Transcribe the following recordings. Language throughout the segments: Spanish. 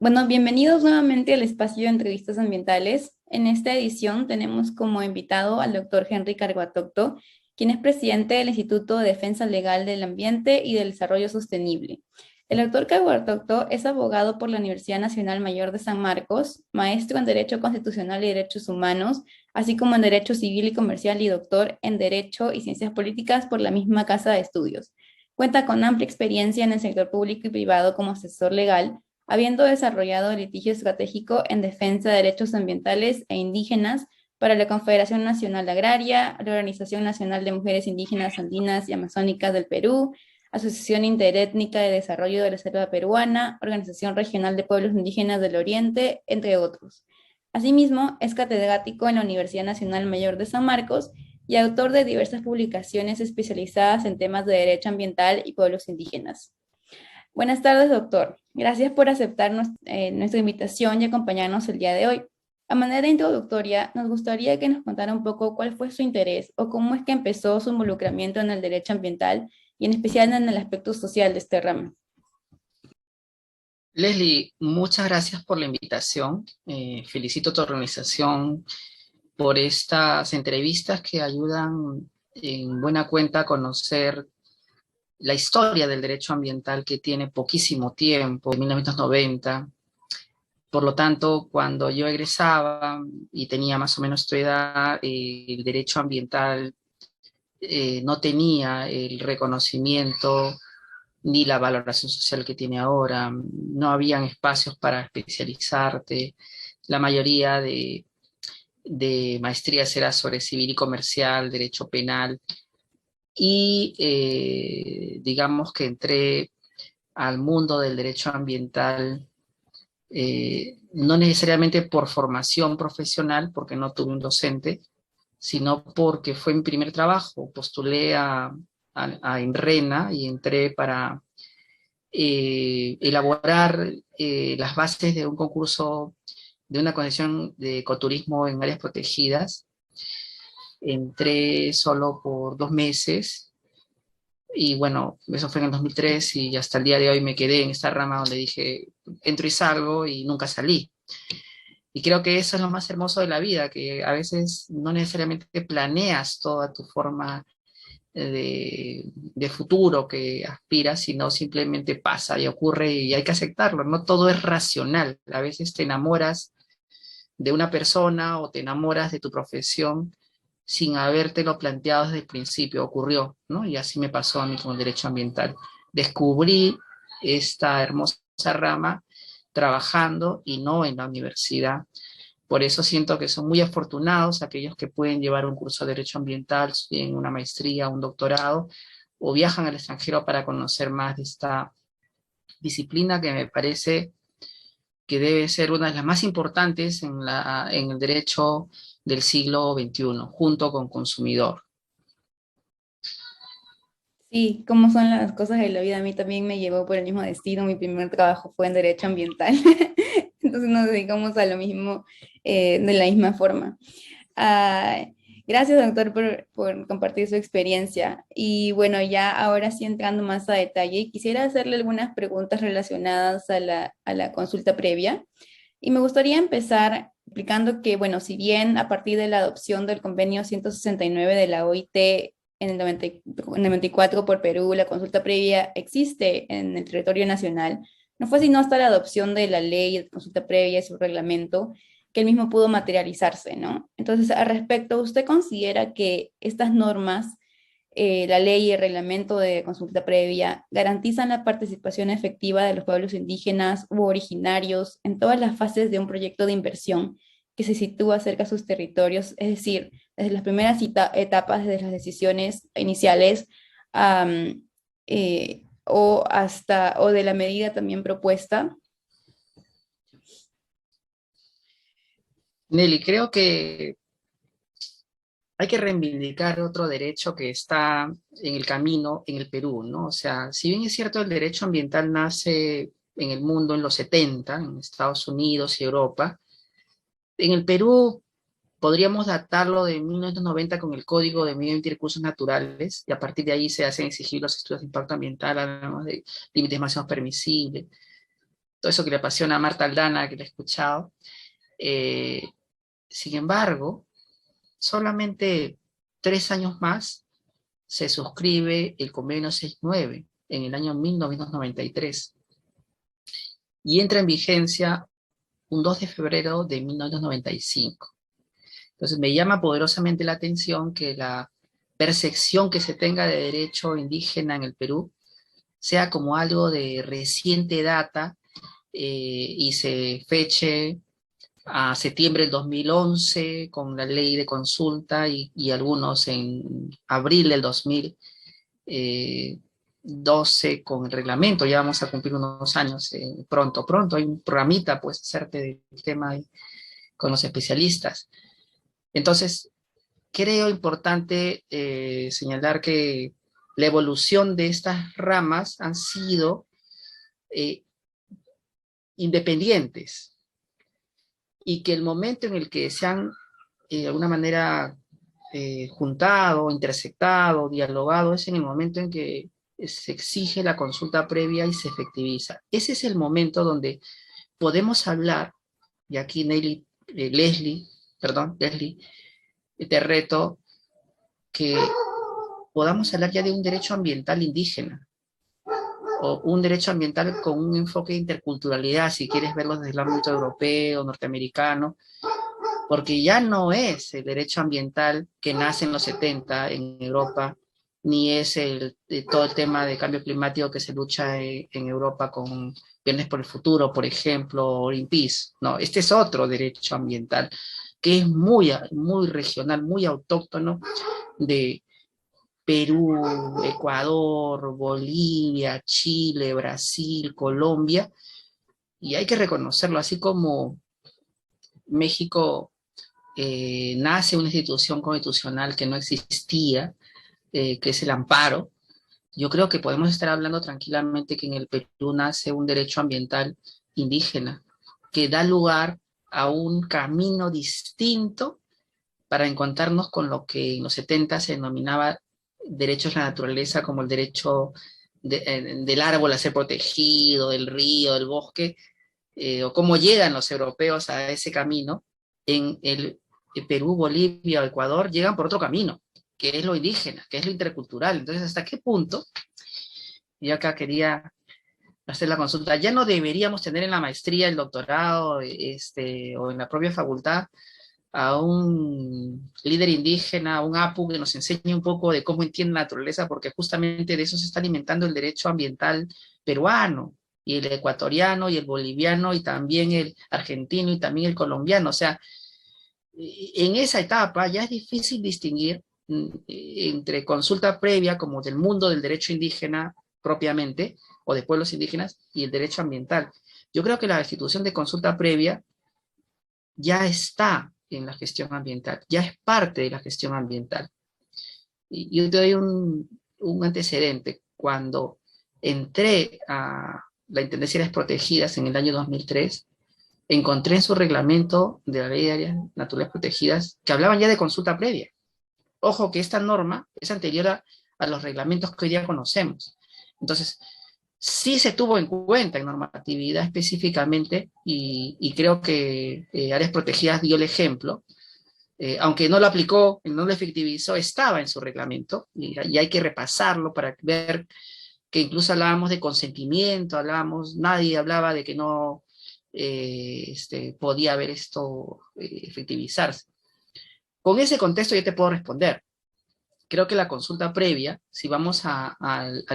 Bueno, bienvenidos nuevamente al espacio de entrevistas ambientales. En esta edición tenemos como invitado al doctor Henry Carguatocto, quien es presidente del Instituto de Defensa Legal del Ambiente y del Desarrollo Sostenible. El doctor Carguatocto es abogado por la Universidad Nacional Mayor de San Marcos, maestro en Derecho Constitucional y Derechos Humanos, así como en Derecho Civil y Comercial y doctor en Derecho y Ciencias Políticas por la misma Casa de Estudios. Cuenta con amplia experiencia en el sector público y privado como asesor legal, habiendo desarrollado el litigio estratégico en defensa de derechos ambientales e indígenas para la Confederación Nacional Agraria, la Organización Nacional de Mujeres Indígenas Andinas y Amazónicas del Perú, Asociación Interétnica de Desarrollo de la Selva Peruana, Organización Regional de Pueblos Indígenas del Oriente, entre otros. Asimismo, es catedrático en la Universidad Nacional Mayor de San Marcos y autor de diversas publicaciones especializadas en temas de derecho ambiental y pueblos indígenas. Buenas tardes, doctor. Gracias por aceptar nuestra invitación y acompañarnos el día de hoy. A manera introductoria, nos gustaría que nos contara un poco cuál fue su interés o cómo es que empezó su involucramiento en el derecho ambiental y en especial en el aspecto social de este ramo. Leslie, muchas gracias por la invitación. Felicito a tu organización por estas entrevistas que ayudan en buena cuenta a conocer la historia del derecho ambiental que tiene poquísimo tiempo, en 1990. Por lo tanto, cuando yo egresaba y tenía más o menos tu edad, el derecho ambiental no tenía el reconocimiento ni la valoración social que tiene ahora. No habían espacios para especializarte. La mayoría de maestrías era sobre civil y comercial, derecho penal, y digamos que entré al mundo del derecho ambiental, no necesariamente por formación profesional, porque no tuve un docente, sino porque fue mi primer trabajo. Postulé a INRENA y entré para elaborar las bases de un concurso de una concesión de ecoturismo en áreas protegidas. Entré solo por 2 meses y bueno, eso fue en el 2003 y hasta el día de hoy me quedé en esta rama donde dije, entro y salgo y nunca salí. Y creo que eso es lo más hermoso de la vida, que a veces no necesariamente planeas toda tu forma de futuro que aspiras, sino simplemente pasa y ocurre y hay que aceptarlo. No todo es racional. A veces te enamoras de una persona o te enamoras de tu profesión sin habértelo planteado desde el principio, ocurrió, ¿no? Y así me pasó a mí con el derecho ambiental. Descubrí esta hermosa rama trabajando y no en la universidad. Por eso siento que son muy afortunados aquellos que pueden llevar un curso de Derecho Ambiental, en una maestría, un doctorado, o viajan al extranjero para conocer más de esta disciplina que me parece que debe ser una de las más importantes en el derecho del siglo XXI, junto con consumidor. Sí, cómo son las cosas de la vida. A mí también me llevó por el mismo destino. Mi primer trabajo fue en derecho ambiental. Entonces nos dedicamos a lo mismo de la misma forma. Ah, gracias, doctor, por compartir su experiencia. Y bueno, ya ahora sí entrando más a detalle, quisiera hacerle algunas preguntas relacionadas a la consulta previa. Y me gustaría empezar explicando que, bueno, si bien a partir de la adopción del convenio 169 de la OIT en el 94 por Perú, la consulta previa existe en el territorio nacional, no fue sino hasta la adopción de la ley de consulta previa y su reglamento que el mismo pudo materializarse, ¿no? Entonces, al respecto, ¿usted considera que estas normas, la ley y el reglamento de consulta previa, garantizan la participación efectiva de los pueblos indígenas u originarios en todas las fases de un proyecto de inversión que se sitúa cerca de sus territorios? Es decir, desde las primeras etapas, desde las decisiones iniciales, o hasta, o de la medida también propuesta. Nelly, creo que hay que reivindicar otro derecho que está en el camino en el Perú, ¿no? O sea, si bien es cierto el derecho ambiental nace en el mundo en los 70, en Estados Unidos y Europa, en el Perú podríamos datarlo de 1990 con el Código de Medio Ambiente y Recursos Naturales, y a partir de ahí se hacen exigir los estudios de impacto ambiental, hablamos de límites máximos permisibles. todo eso que le apasiona a Marta Aldana, que le he escuchado. Sin embargo, solamente 3 años más se suscribe el convenio 69 en el año 1993 y entra en vigencia un 2 de febrero de 1995. Entonces me llama poderosamente la atención que la percepción que se tenga de derecho indígena en el Perú sea como algo de reciente data y se feche a septiembre del 2011 con la ley de consulta y algunos en abril del 2012 con el reglamento. Ya vamos a cumplir unos años pronto. Hay un programita, pues, hacerte del tema ahí con los especialistas. Entonces, creo importante señalar que la evolución de estas ramas han sido independientes y que el momento en el que se han de alguna manera juntado, intersectado, dialogado, es en el momento en que se exige la consulta previa y se efectiviza. Ese es el momento donde podemos hablar, y aquí Leslie, te reto que podamos hablar ya de un derecho ambiental indígena, o un derecho ambiental con un enfoque de interculturalidad, si quieres verlo desde el ámbito europeo, norteamericano, porque ya no es el derecho ambiental que nace en los 70 en Europa, ni es todo el tema de cambio climático que se lucha en Europa con Viernes por el Futuro, por ejemplo, o Greenpeace. No, este es otro derecho ambiental que es muy regional, muy autóctono de Perú, Ecuador, Bolivia, Chile, Brasil, Colombia, y hay que reconocerlo, así como México nace una institución constitucional que no existía, que es el amparo. Yo creo que podemos estar hablando tranquilamente que en el Perú nace un derecho ambiental indígena que da lugar a un camino distinto para encontrarnos con lo que en los 70 se denominaba derechos de la naturaleza, como el derecho del árbol a ser protegido, del río, del bosque, o cómo llegan los europeos a ese camino. En el Perú, Bolivia o Ecuador llegan por otro camino, que es lo indígena, que es lo intercultural. Entonces, ¿hasta qué punto? Yo acá quería hacer la consulta. Ya no deberíamos tener en la maestría, el doctorado, o en la propia facultad, a un líder indígena, a un APU que nos enseñe un poco de cómo entiende la naturaleza, porque justamente de eso se está alimentando el derecho ambiental peruano, y el ecuatoriano, y el boliviano, y también el argentino, y también el colombiano. O sea, en esa etapa ya es difícil distinguir entre consulta previa, como del mundo del derecho indígena propiamente, o de pueblos indígenas, y el derecho ambiental. Yo creo que la institución de consulta previa ya está en la gestión ambiental, ya es parte de la gestión ambiental. Y yo te doy un antecedente. Cuando entré a la Intendencia de Áreas Protegidas en el año 2003, encontré en su reglamento de la Ley de Áreas Naturales Protegidas que hablaban ya de consulta previa. Ojo que esta norma es anterior a los reglamentos que hoy día conocemos. Entonces, sí se tuvo en cuenta en normatividad específicamente, y creo que Áreas Protegidas dio el ejemplo, aunque no lo aplicó, no lo efectivizó, estaba en su reglamento, y hay que repasarlo para ver que incluso hablábamos de consentimiento, nadie hablaba de que no podía haber esto efectivizarse. Con ese contexto yo te puedo responder. Creo que la consulta previa, si vamos al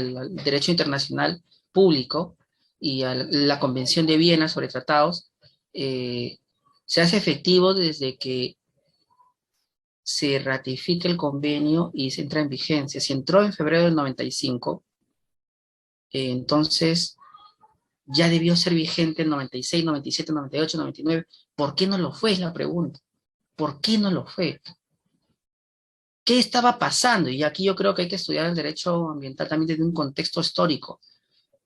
derecho internacional público y a la Convención de Viena sobre tratados, se hace efectivo desde que se ratifique el convenio y se entra en vigencia. Si entró en febrero del 95, entonces ya debió ser vigente en 96, 97, 98, 99. ¿Por qué no lo fue? Es la pregunta. ¿Por qué no lo fue? ¿Qué estaba pasando? Y aquí yo creo que hay que estudiar el derecho ambiental también desde un contexto histórico.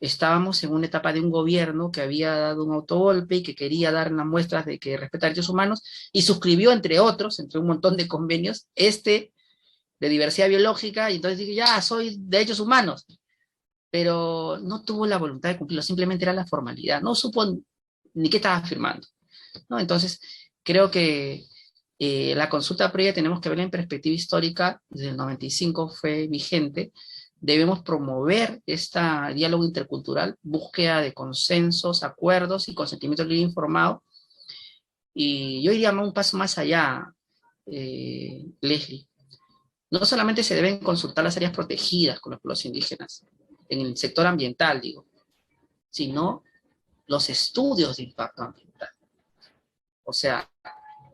Estábamos en una etapa de un gobierno que había dado un autogolpe y que quería dar unas muestras de que respeta derechos humanos, y suscribió, entre otros, entre un montón de convenios, de diversidad biológica, y entonces dije, ya, soy derechos humanos. pero no tuvo la voluntad de cumplirlo, simplemente era la formalidad, no supo ni qué estaba firmando, ¿no? Entonces, creo que la consulta previa tenemos que verla en perspectiva histórica, desde el 95 fue vigente, debemos promover este diálogo intercultural, búsqueda de consensos, acuerdos y consentimiento libre informado, y yo iría un paso más allá, Leslie. No solamente se deben consultar las áreas protegidas con los pueblos indígenas, en el sector ambiental, digo, sino los estudios de impacto ambiental. O sea,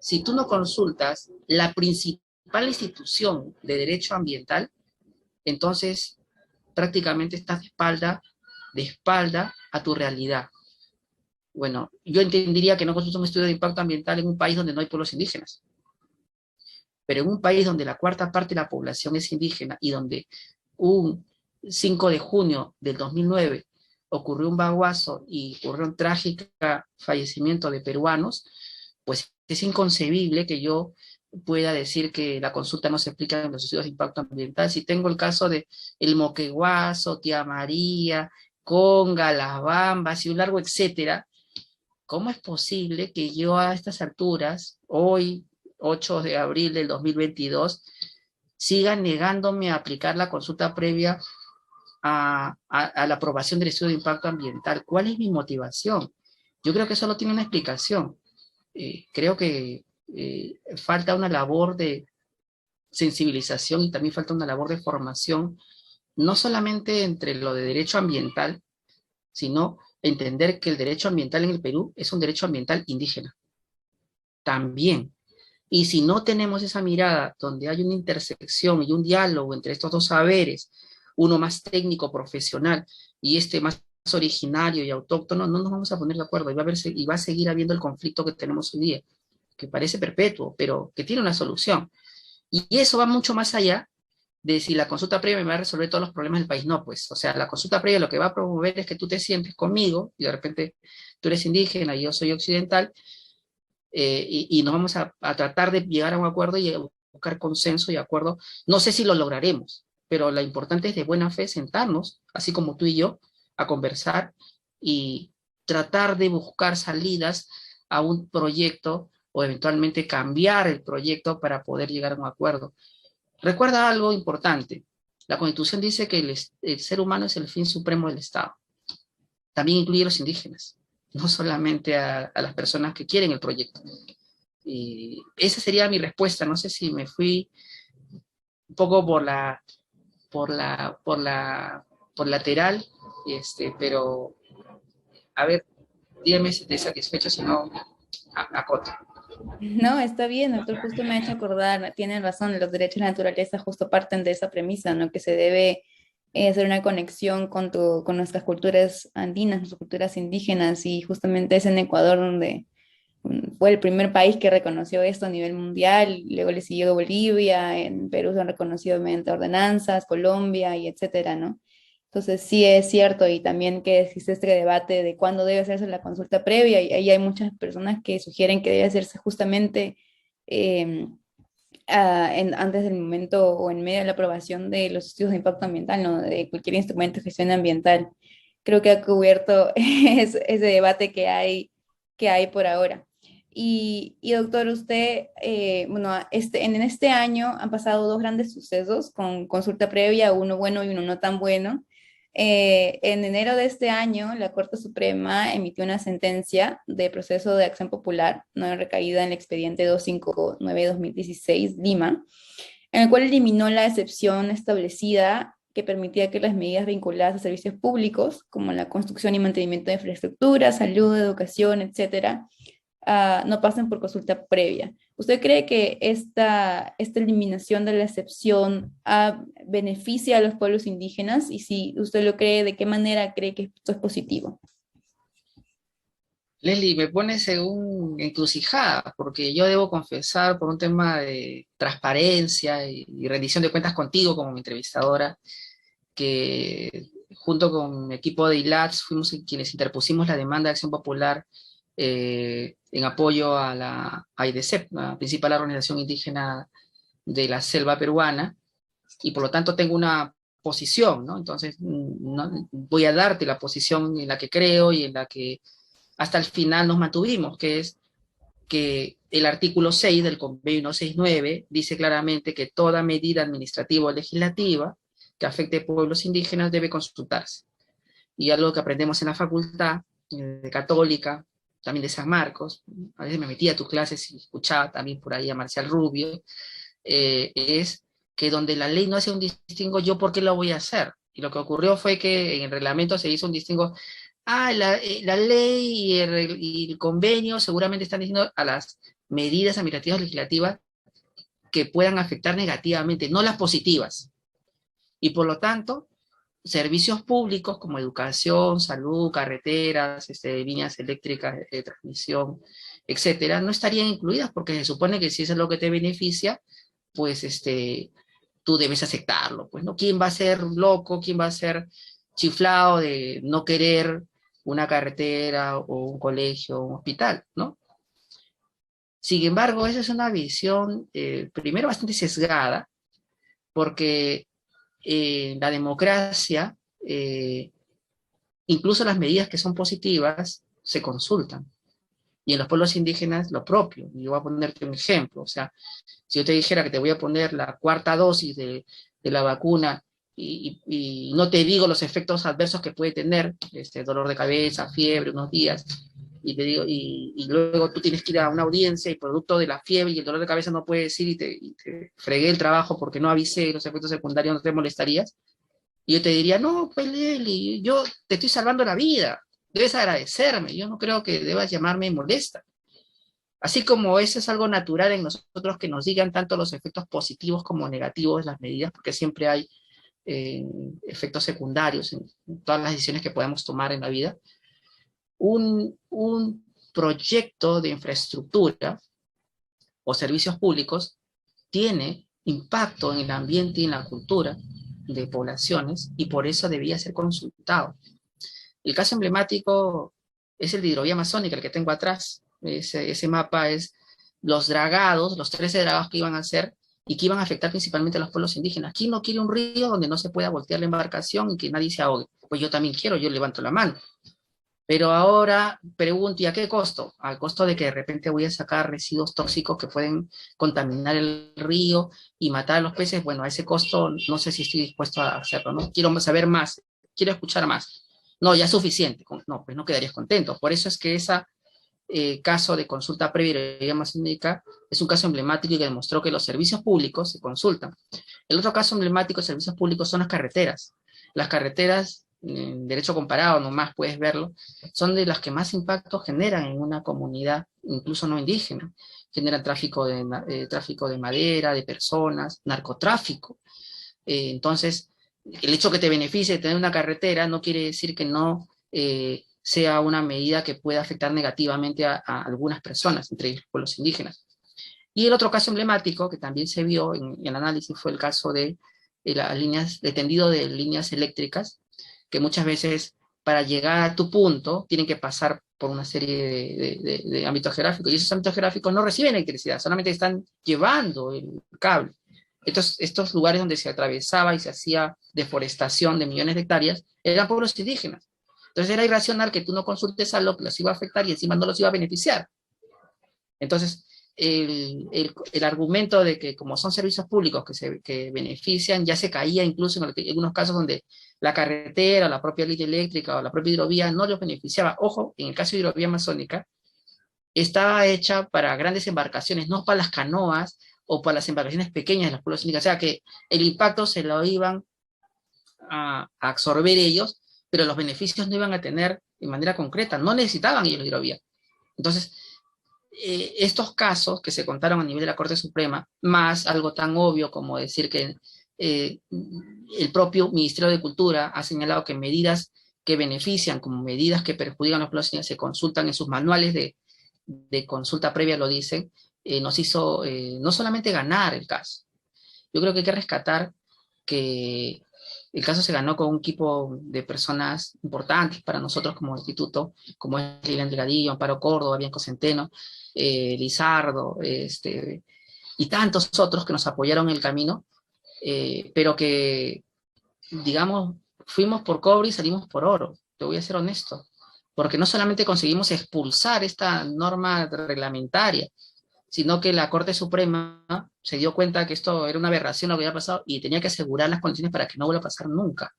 si tú no consultas la principal institución de derecho ambiental, entonces prácticamente estás de espalda a tu realidad. Bueno, yo entendería que no consulta un estudio de impacto ambiental en un país donde no hay pueblos indígenas, pero en un país donde la cuarta parte de la población es indígena y donde un 5 de junio del 2009 ocurrió un baguazo y ocurrió un trágico fallecimiento de peruanos, pues es inconcebible que yo pueda decir que la consulta no se aplica en los estudios de impacto ambiental. Si tengo el caso de el Moquegüazo, Tía María, Conga, Las Bambas y un largo etcétera, ¿cómo es posible que yo a estas alturas, hoy, 8 de abril del 2022, siga negándome a aplicar la consulta previa a la aprobación del estudio de impacto ambiental? ¿Cuál es mi motivación? Yo creo que solo tiene una explicación. Creo que falta una labor de sensibilización y también falta una labor de formación, no solamente entre lo de derecho ambiental, sino entender que el derecho ambiental en el Perú es un derecho ambiental indígena también. Y si no tenemos esa mirada donde hay una intersección y un diálogo entre estos dos saberes, uno más técnico, profesional, y este más originario y autóctono, no nos vamos a poner de acuerdo y va a seguir habiendo el conflicto que tenemos hoy día, que parece perpetuo, pero que tiene una solución. Y eso va mucho más allá de si la consulta previa me va a resolver todos los problemas del país. No, pues, o sea, la consulta previa lo que va a promover es que tú te sientes conmigo y de repente tú eres indígena y yo soy occidental, y nos vamos a tratar de llegar a un acuerdo y a buscar consenso y acuerdo. No sé si lo lograremos, pero lo importante es de buena fe sentarnos, así como tú y yo, a conversar y tratar de buscar salidas a un proyecto o eventualmente cambiar el proyecto para poder llegar a un acuerdo. Recuerda algo importante. La Constitución dice que el ser humano es el fin supremo del Estado. También incluye a los indígenas, no solamente a las personas que quieren el proyecto. Y esa sería mi respuesta. No sé si me fui un poco por lateral, pero a ver, dígame si estoy satisfecho, si no, acoto. No, está bien, doctor, justo me ha hecho acordar, tiene razón, los derechos de la naturaleza justo parten de esa premisa, ¿no? Que se debe hacer una conexión con nuestras culturas andinas, nuestras culturas indígenas, y justamente es en Ecuador donde fue el primer país que reconoció esto a nivel mundial, luego le siguió Bolivia, en Perú se han reconocido mediante ordenanzas, Colombia y etcétera, ¿no? Entonces sí es cierto y también que existe este debate de cuándo debe hacerse la consulta previa y ahí hay muchas personas que sugieren que debe hacerse justamente eh, antes del momento o en medio de la aprobación de los estudios de impacto ambiental, ¿no? De cualquier instrumento de gestión ambiental. Creo que ha cubierto ese debate que hay por ahora. Y doctor, usted, bueno, en este año han pasado dos grandes sucesos con consulta previa, uno bueno y uno no tan bueno. En enero de este año, la Corte Suprema emitió una sentencia de proceso de acción popular, no recaída en el expediente 259-2016, Lima, en el cual eliminó la excepción establecida que permitía que las medidas vinculadas a servicios públicos, como la construcción y mantenimiento de infraestructura, salud, educación, etcétera, no pasen por consulta previa. ¿Usted cree que esta eliminación de la excepción beneficia a los pueblos indígenas? Y si usted lo cree, ¿de qué manera cree que esto es positivo? Leslie, me pones en un encrucijada, porque yo debo confesar por un tema de transparencia y rendición de cuentas contigo como mi entrevistadora, que junto con mi equipo de ILATS fuimos quienes interpusimos la demanda de acción popular en apoyo a la AIDCEP, la principal organización indígena de la selva peruana, y por lo tanto tengo una posición, ¿no? Entonces, voy a darte la posición en la que creo y en la que hasta el final nos mantuvimos, que es que el artículo 6 del convenio 169 dice claramente que toda medida administrativa o legislativa que afecte a pueblos indígenas debe consultarse. Y algo que aprendemos en la facultad, de Católica, también de San Marcos, a veces me metía a tus clases y escuchaba también por ahí a Marcial Rubio, es que donde la ley no hace un distingo, ¿yo por qué lo voy a hacer? Y lo que ocurrió fue que en el reglamento se hizo un distingo, la ley y el convenio seguramente están diciendo a las medidas administrativas legislativas que puedan afectar negativamente, no las positivas. Y por lo tanto, servicios públicos como educación, salud, carreteras, líneas eléctricas de transmisión, etcétera, no estarían incluidas porque se supone que si eso es lo que te beneficia, pues tú debes aceptarlo. Pues, ¿no? ¿Quién va a ser loco? ¿Quién va a ser chiflado de no querer una carretera o un colegio o un hospital? ¿No? Sin embargo, esa es una visión, primero, bastante sesgada, porque la democracia, incluso las medidas que son positivas, se consultan. Y en los pueblos indígenas lo propio. Y yo voy a ponerte un ejemplo. O sea, si yo te dijera que te voy a poner la cuarta dosis de la vacuna y no te digo los efectos adversos que puede tener, dolor de cabeza, fiebre, unos días, y te digo, y luego tú tienes que ir a una audiencia y producto de la fiebre y el dolor de cabeza no puedes ir y te fregué el trabajo porque no avisé los efectos secundarios, no te molestarías. Y yo te diría, no, pues Leli, yo te estoy salvando la vida, debes agradecerme, yo no creo que debas llamarme molesta. Así como eso es algo natural en nosotros que nos digan tanto los efectos positivos como negativos de las medidas, porque siempre hay efectos secundarios en todas las decisiones que podemos tomar en la vida. Un proyecto de infraestructura o servicios públicos tiene impacto en el ambiente y en la cultura de poblaciones y por eso debía ser consultado. El caso emblemático es el de hidrovía amazónica, el que tengo atrás. Ese mapa es los dragados, los 13 dragados que iban a hacer y que iban a afectar principalmente a los pueblos indígenas. ¿Quién no quiere un río donde no se pueda voltear la embarcación y que nadie se ahogue? Pues yo también quiero, yo levanto la mano. Pero ahora pregunto, ¿y a qué costo? Al costo de que de repente voy a sacar residuos tóxicos que pueden contaminar el río y matar a los peces. Bueno, a ese costo no sé si estoy dispuesto a hacerlo, ¿no? Quiero saber más, quiero escuchar más. No, ya es suficiente. No, pues no quedarías contento. Por eso es que ese caso de consulta previa y amazónica es un caso emblemático y que demostró que los servicios públicos se consultan. El otro caso emblemático de servicios públicos son las carreteras. Las carreteras, en derecho comparado, nomás puedes verlo, son de las que más impacto generan en una comunidad, incluso no indígena. Generan tráfico de madera, de personas, narcotráfico. Entonces, el hecho que te beneficie de tener una carretera no quiere decir que no sea una medida que pueda afectar negativamente a algunas personas, entre ellos pueblos indígenas. Y el otro caso emblemático que también se vio en el análisis fue el caso de las líneas, de tendido de líneas eléctricas, que muchas veces para llegar a tu punto tienen que pasar por una serie de ámbitos geográficos, y esos ámbitos geográficos no reciben electricidad, solamente están llevando el cable. Estos lugares donde se atravesaba y se hacía deforestación de millones de hectáreas eran pueblos indígenas. Entonces era irracional que tú no consultes a lo que los iba a afectar y encima no los iba a beneficiar. Entonces, el argumento de que como son servicios públicos que benefician, ya se caía incluso en algunos casos donde la carretera, o la propia línea eléctrica o la propia hidrovía no los beneficiaba. Ojo, en el caso de hidrovía amazónica, estaba hecha para grandes embarcaciones, no para las canoas o para las embarcaciones pequeñas de los pueblos indígenas. O sea que el impacto se lo iban a absorber ellos, pero los beneficios no iban a tener de manera concreta, no necesitaban ellos la hidrovía. Entonces, estos casos que se contaron a nivel de la Corte Suprema, más algo tan obvio como decir que el propio Ministerio de Cultura ha señalado que medidas que benefician como medidas que perjudican a los pueblos se consultan en sus manuales de consulta previa, lo dicen, nos hizo no solamente ganar el caso. Yo creo que hay que rescatar que el caso se ganó con un equipo de personas importantes para nosotros como instituto, como es Lilian Delgadillo, Amparo Córdoba, Bianco Centeno, Lizardo, y tantos otros que nos apoyaron en el camino, pero que digamos, fuimos por cobre y salimos por oro, te voy a ser honesto, porque no solamente conseguimos expulsar esta norma reglamentaria, sino que la Corte Suprema se dio cuenta que esto era una aberración lo que había pasado y tenía que asegurar las condiciones para que no vuelva a pasar nunca.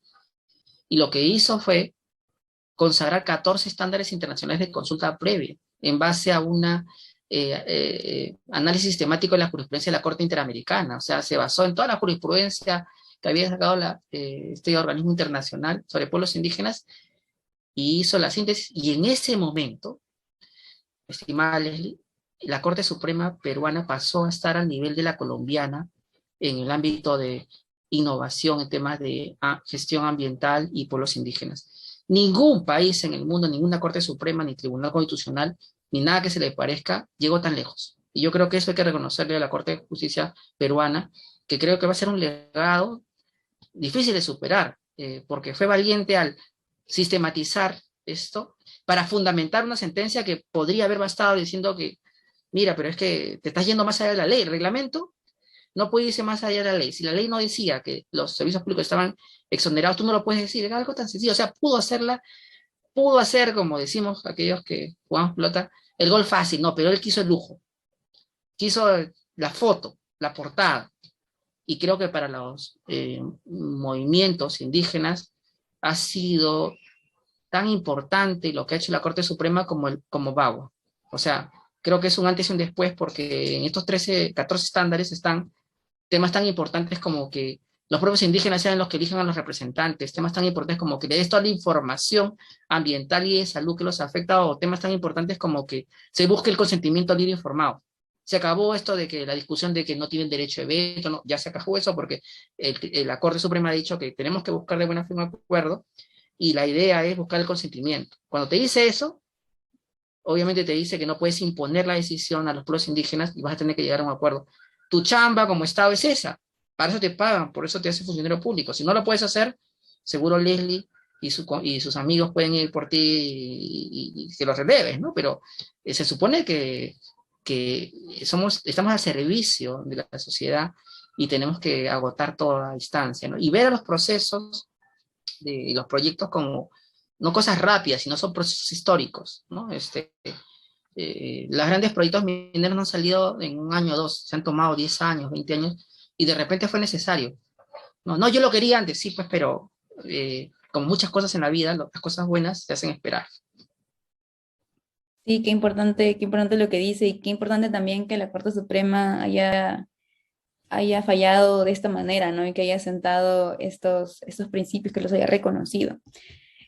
Y lo que hizo fue consagrar 14 estándares internacionales de consulta previa en base a una análisis sistemático de la jurisprudencia de la Corte Interamericana. O sea, se basó en toda la jurisprudencia que había sacado este organismo internacional sobre pueblos indígenas y hizo la síntesis. Y en ese momento, estimada Leslie, la Corte Suprema peruana pasó a estar al nivel de la colombiana en el ámbito de innovación en temas de gestión ambiental y pueblos indígenas. Ningún país en el mundo, ninguna Corte Suprema, ni Tribunal Constitucional, ni nada que se le parezca, llegó tan lejos. Y yo creo que eso hay que reconocerle a la Corte de Justicia peruana, que creo que va a ser un legado difícil de superar, porque fue valiente al sistematizar esto para fundamentar una sentencia que podría haber bastado diciendo que, mira, pero es que te estás yendo más allá de la ley, el reglamento no puede irse más allá de la ley. Si la ley no decía que los servicios públicos estaban exonerados, tú no lo puedes decir, era algo tan sencillo, o sea, pudo hacer, como decimos aquellos que jugamos pelota, el gol fácil, no, pero él quiso el lujo, quiso la foto, la portada, y creo que para los movimientos indígenas ha sido tan importante lo que ha hecho la Corte Suprema como Bagua. O sea, creo que es un antes y un después porque en estos 14 estándares están temas tan importantes como que los propios indígenas sean los que elijan a los representantes, temas tan importantes como que le des toda la información ambiental y de salud que los afecta, o temas tan importantes como que se busque el consentimiento libre informado. Se acabó esto de que la discusión de que no tienen derecho de veto, no, ya se acabó eso porque la Corte Suprema ha dicho que tenemos que buscar de buena fe un acuerdo y la idea es buscar el consentimiento. Cuando te dice eso, obviamente te dice que no puedes imponer la decisión a los pueblos indígenas y vas a tener que llegar a un acuerdo. Tu chamba como Estado es esa, para eso te pagan, por eso te haces funcionario público. Si no lo puedes hacer, seguro Leslie y sus amigos pueden ir por ti y que los releves, ¿no? Pero se supone que estamos al servicio de la sociedad y tenemos que agotar toda instancia, ¿no? Y ver a los procesos de los proyectos como no cosas rápidas, sino son procesos históricos, ¿no? Los grandes proyectos mineros no han salido en un año o dos, se han tomado 10 años, 20 años, y de repente fue necesario. No, no, yo lo quería antes, sí, pues, pero como muchas cosas en la vida, las cosas buenas se hacen esperar. Sí, qué importante lo que dice y qué importante también que la Corte Suprema haya fallado de esta manera, ¿no? Y que haya sentado estos principios, que los haya reconocido.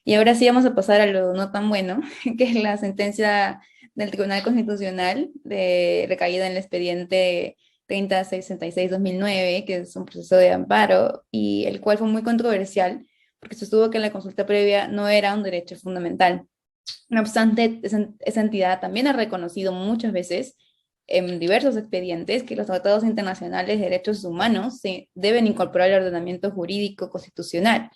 Y ahora sí vamos a pasar a lo no tan bueno, que es la sentencia del Tribunal Constitucional recaída en el expediente 3066-2009, que es un proceso de amparo, y el cual fue muy controversial porque sostuvo que la consulta previa no era un derecho fundamental. No obstante, esa entidad también ha reconocido muchas veces en diversos expedientes que los tratados internacionales de derechos humanos se deben incorporar al ordenamiento jurídico constitucional,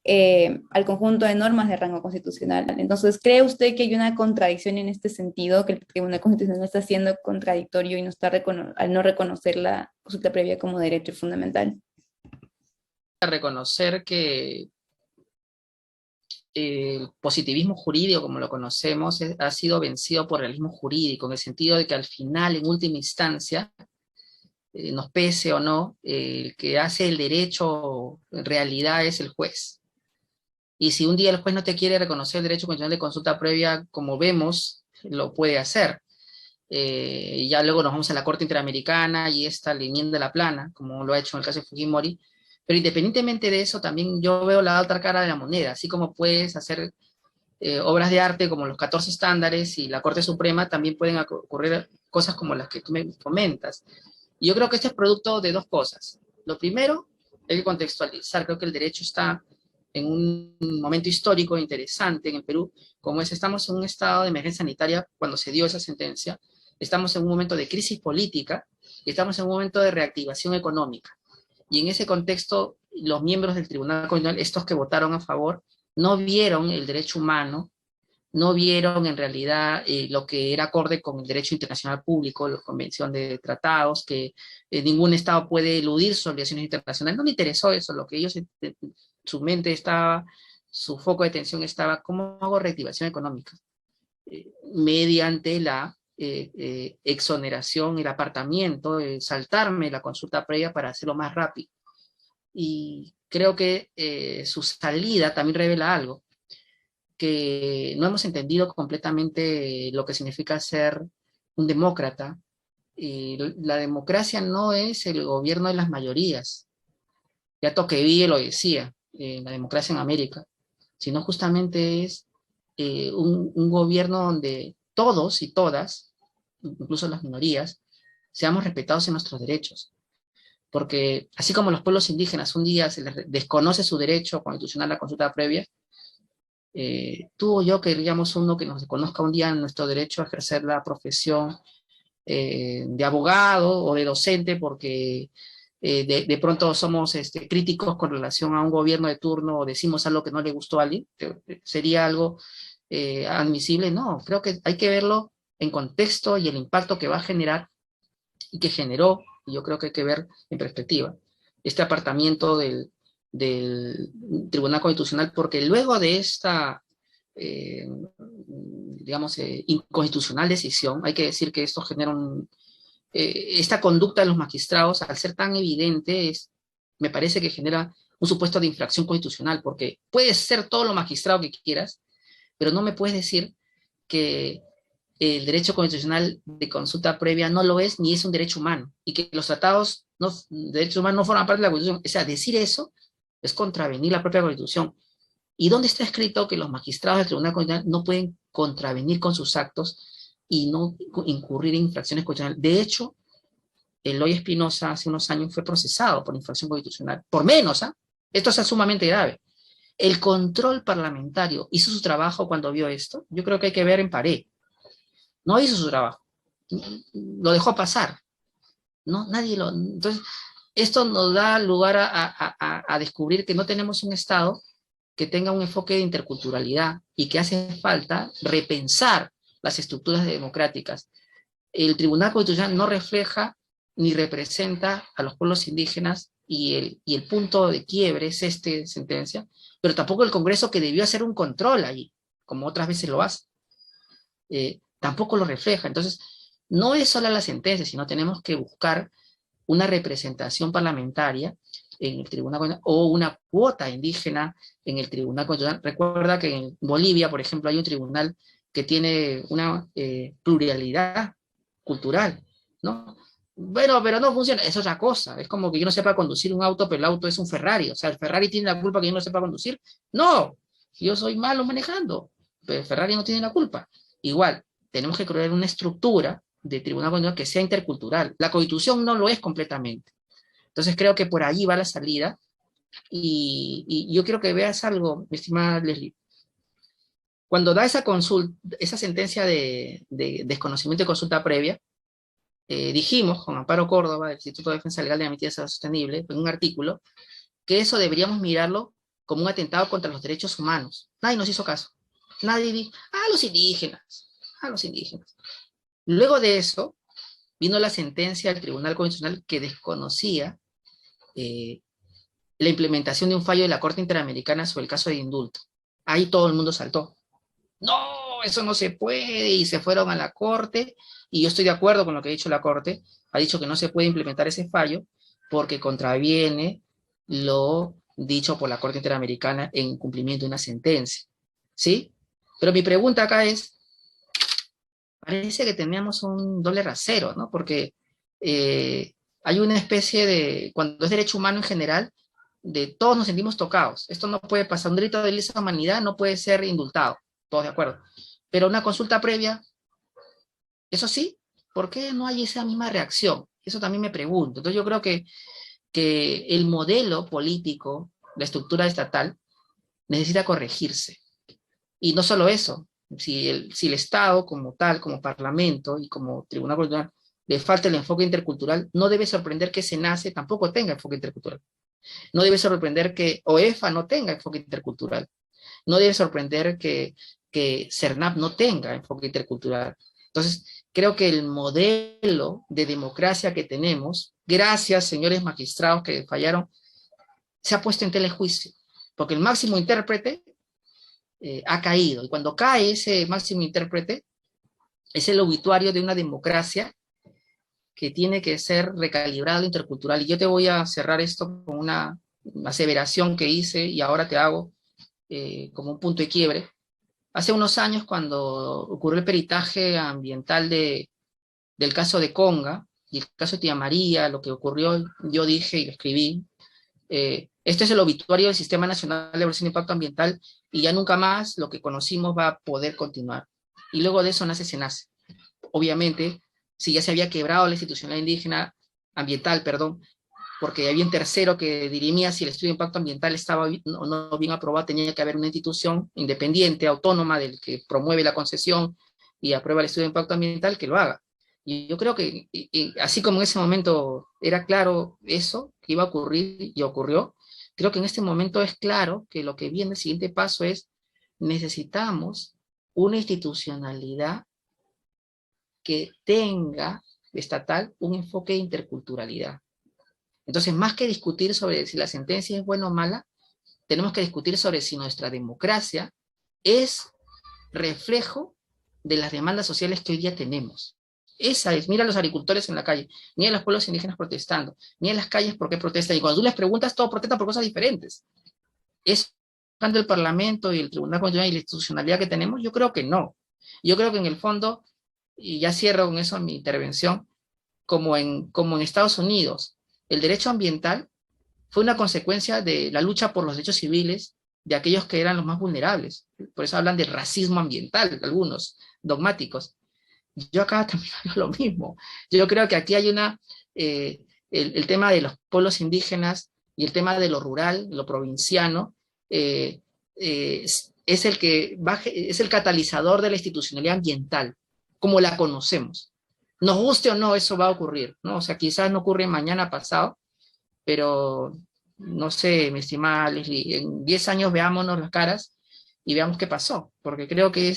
al conjunto de normas de rango constitucional. Entonces, ¿cree usted que hay una contradicción en este sentido, que el Tribunal Constitucional está siendo contradictorio y no está al no reconocer la consulta previa como derecho fundamental? Reconocer que el positivismo jurídico, como lo conocemos, ha sido vencido por el realismo jurídico, en el sentido de que al final, en última instancia, nos pese o no, el que hace el derecho en realidad es el juez. Y si un día el juez no te quiere reconocer el derecho constitucional de consulta previa, como vemos, lo puede hacer. Ya luego nos vamos a la Corte Interamericana y esta le enmienda la plana, como lo ha hecho en el caso de Fujimori. Pero independientemente de eso, también yo veo la otra cara de la moneda, así como puedes hacer obras de arte como los 14 estándares y la Corte Suprema, también pueden ocurrir cosas como las que tú me comentas. Y yo creo que este es producto de dos cosas. Lo primero, hay que contextualizar, creo que el derecho está en un momento histórico interesante en el Perú, como es, estamos en un estado de emergencia sanitaria cuando se dio esa sentencia, estamos en un momento de crisis política y estamos en un momento de reactivación económica. Y en ese contexto, los miembros del Tribunal Constitucional, estos que votaron a favor, no vieron el derecho humano, no vieron en realidad lo que era acorde con el derecho internacional público, la convención de tratados, que ningún Estado puede eludir sus obligaciones internacionales. No le interesó eso, lo que ellos su mente estaba, su foco de atención estaba, ¿cómo hago reactivación económica? Mediante la exoneración, el apartamiento, saltarme la consulta previa para hacerlo más rápido. Y creo que su salida también revela algo, que no hemos entendido completamente lo que significa ser un demócrata. La democracia no es el gobierno de las mayorías, ya Tocqueville lo decía, la democracia en América, sino justamente es un gobierno donde todos y todas, incluso las minorías, seamos respetados en nuestros derechos. Porque así como los pueblos indígenas un día se les desconoce su derecho constitucional a la consulta previa, tú o yo queríamos uno que nos desconozca un día nuestro derecho a ejercer la profesión de abogado o de docente, porque de pronto somos críticos con relación a un gobierno de turno o decimos algo que no le gustó a alguien, sería algo admisible. No, creo que hay que verlo en contexto y el impacto que va a generar y que generó, y yo creo que hay que ver en perspectiva, este apartamiento del Tribunal Constitucional, porque luego de esta, digamos, inconstitucional decisión, hay que decir que esto genera esta conducta de los magistrados, al ser tan evidente, me parece que genera un supuesto de infracción constitucional, porque puedes ser todo lo magistrado que quieras, pero no me puedes decir que el derecho constitucional de consulta previa no lo es, ni es un derecho humano, y que los tratados de derechos humanos no forman parte de la Constitución. O sea, decir eso es contravenir la propia Constitución. ¿Y dónde está escrito que los magistrados del Tribunal Constitucional no pueden contravenir con sus actos y no incurrir en infracciones constitucionales? De hecho, Eloy Espinosa hace unos años fue procesado por infracción constitucional, por menos, ¿ah? Esto es sumamente grave. El control parlamentario hizo su trabajo cuando vio esto. Yo creo que hay que ver en pared. No hizo su trabajo, lo dejó pasar, ¿no? Nadie lo... Entonces, esto nos da lugar a descubrir que no tenemos un Estado que tenga un enfoque de interculturalidad y que hace falta repensar las estructuras democráticas. El Tribunal Constitucional no refleja ni representa a los pueblos indígenas y el punto de quiebre es esta sentencia, pero tampoco el Congreso, que debió hacer un control ahí, como otras veces lo hace. Tampoco lo refleja. Entonces, no es solo la sentencia, sino tenemos que buscar una representación parlamentaria en el Tribunal Constitucional o una cuota indígena en el Tribunal Constitucional. Recuerda que en Bolivia, por ejemplo, hay un tribunal que tiene una pluralidad cultural, ¿no? Bueno, pero no funciona, es otra cosa. Es como que yo no sepa conducir un auto, pero el auto es un Ferrari. O sea, ¿el Ferrari tiene la culpa que yo no sepa conducir? No, yo soy malo manejando, pero el Ferrari no tiene la culpa. Igual, tenemos que crear una estructura de tribunal constitucional que sea intercultural. La Constitución no lo es completamente. Entonces creo que por allí va la salida y yo quiero que veas algo, mi estimada Leslie. Cuando da esa consulta, esa sentencia de desconocimiento de consulta previa, dijimos con Amparo Córdoba, del Instituto de Defensa Legal de la Amnistía Sostenible, en un artículo, que eso deberíamos mirarlo como un atentado contra los derechos humanos. Nadie nos hizo caso. Nadie dijo, los indígenas, los indígenas. Luego de eso, vino la sentencia del Tribunal Constitucional que desconocía la implementación de un fallo de la Corte Interamericana sobre el caso de indulto. Ahí todo el mundo saltó. No, eso no se puede, y se fueron a la Corte, y yo estoy de acuerdo con lo que ha dicho la Corte, ha dicho que no se puede implementar ese fallo porque contraviene lo dicho por la Corte Interamericana en cumplimiento de una sentencia, ¿sí? Pero mi pregunta acá es, parece que tenemos un doble rasero, ¿no? Porque hay una especie de, cuando es derecho humano en general, de todos nos sentimos tocados. Esto no puede pasar, un delito de lesa humanidad no puede ser indultado, todos de acuerdo. Pero una consulta previa, eso sí, ¿por qué no hay esa misma reacción? Eso también me pregunto. Entonces yo creo que el modelo político, la estructura estatal, necesita corregirse. Y no solo eso, si el Estado como tal, como Parlamento y como Tribunal Constitucional, le falta el enfoque intercultural, no debe sorprender que SENACE tampoco tenga enfoque intercultural. No debe sorprender que OEFA no tenga enfoque intercultural. No debe sorprender que CERNAP no tenga enfoque intercultural. Entonces, creo que el modelo de democracia que tenemos, gracias, señores magistrados que fallaron, se ha puesto en tela de juicio. porque el máximo intérprete ha caído, y cuando cae ese máximo intérprete, es el obituario de una democracia que tiene que ser recalibrado intercultural. Y yo te voy a cerrar esto con una aseveración que hice y ahora te hago como un punto de quiebre. Hace unos años, cuando ocurrió el peritaje ambiental del caso de Conga y el caso de Tía María, lo que ocurrió, yo dije y lo escribí, este es el obituario del Sistema Nacional de Evaluación de Impacto Ambiental y ya nunca más lo que conocimos va a poder continuar. Y luego de eso nace SENACE. Obviamente, si ya se había quebrado la institucionalidad indígena, ambiental, perdón, porque había un tercero que dirimía si el estudio de impacto ambiental estaba o no bien aprobado, tenía que haber una institución independiente, autónoma, del que promueve la concesión y aprueba el estudio de impacto ambiental, que lo haga. Y yo creo que, así como en ese momento era claro eso, que iba a ocurrir y ocurrió, creo que en este momento es claro que lo que viene, el siguiente paso es, necesitamos una institucionalidad que tenga, estatal, un enfoque de interculturalidad. Entonces, más que discutir sobre si la sentencia es buena o mala, tenemos que discutir sobre si nuestra democracia es reflejo de las demandas sociales que hoy día tenemos. Esa es, mira a los agricultores en la calle, mira a los pueblos indígenas protestando, mira a las calles por qué protestan, y cuando tú les preguntas, todos protestan por cosas diferentes. ¿Es el Parlamento y el Tribunal Constitucional y la institucionalidad que tenemos? Yo creo que no. Yo creo que en el fondo, y ya cierro con eso mi intervención, como en Estados Unidos, el derecho ambiental fue una consecuencia de la lucha por los derechos civiles de aquellos que eran los más vulnerables. Por eso hablan de racismo ambiental, algunos dogmáticos. Yo acá también hago lo mismo. Yo creo que aquí hay el tema de los pueblos indígenas y el tema de lo rural, lo provinciano, es el catalizador de la institucionalidad ambiental, como la conocemos. Nos guste o no, eso va a ocurrir, ¿no? O sea, quizás no ocurre mañana pasado, pero no sé, mi estimada Leslie, en 10 años veámonos las caras y veamos qué pasó, porque creo que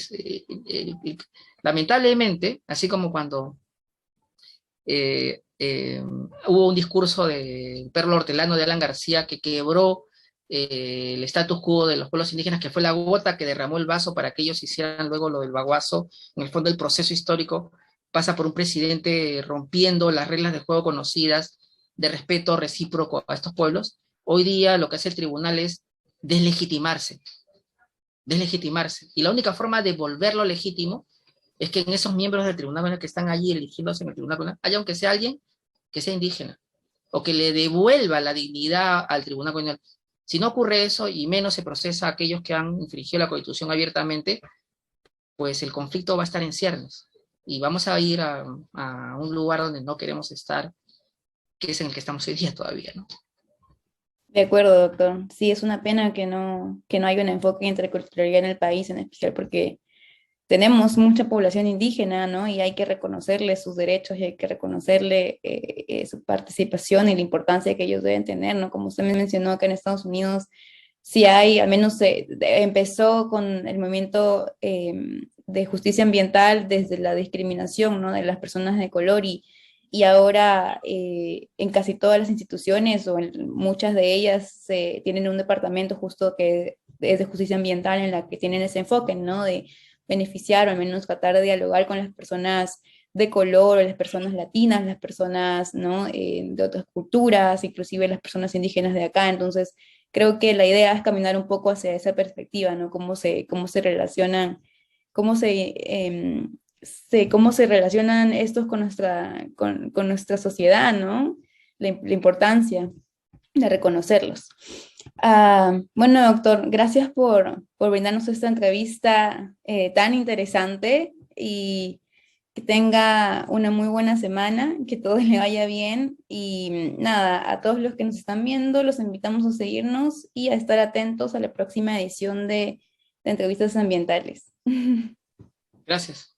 lamentablemente, así como cuando hubo un discurso del perro hortelano de Alan García que quebró el status quo de los pueblos indígenas, que fue la gota que derramó el vaso para que ellos hicieran luego lo del baguazo. En el fondo, el proceso histórico pasa por un presidente rompiendo las reglas de juego conocidas de respeto recíproco a estos pueblos. Hoy día lo que hace el tribunal es deslegitimarse, deslegitimarse. Y la única forma de volverlo legítimo es que en esos miembros del tribunal que están allí eligiéndose en el tribunal haya, aunque sea alguien que sea indígena, o que le devuelva la dignidad al tribunal colonial. Si no ocurre eso, y menos se procesa a aquellos que han infringido la Constitución abiertamente, pues el conflicto va a estar en ciernes. Y vamos a ir a un lugar donde no queremos estar, que es en el que estamos hoy día todavía, ¿no? De acuerdo, doctor. Sí, es una pena que no haya un enfoque interculturalidad en el país, en especial porque tenemos mucha población indígena, ¿no? Y hay que reconocerle sus derechos y hay que reconocerle su participación y la importancia que ellos deben tener, ¿no? Como usted me mencionó, que en Estados Unidos sí hay, al menos empezó con el movimiento de justicia ambiental desde la discriminación, ¿no? De las personas de color y ahora en casi todas las instituciones o en muchas de ellas tienen un departamento justo que es de justicia ambiental en la que tienen ese enfoque, ¿no? De beneficiar o al menos tratar de dialogar con las personas de color, o las personas latinas, las personas, ¿no? De otras culturas, inclusive las personas indígenas de acá. Entonces, creo que la idea es caminar un poco hacia esa perspectiva, ¿no? Cómo se relacionan, cómo cómo se relacionan estos con nuestra sociedad, ¿no? La importancia de reconocerlos. Bueno, doctor, gracias por brindarnos esta entrevista tan interesante y que tenga una muy buena semana, que todo le vaya bien y nada, a todos los que nos están viendo, los invitamos a seguirnos y a estar atentos a la próxima edición de entrevistas ambientales. Gracias.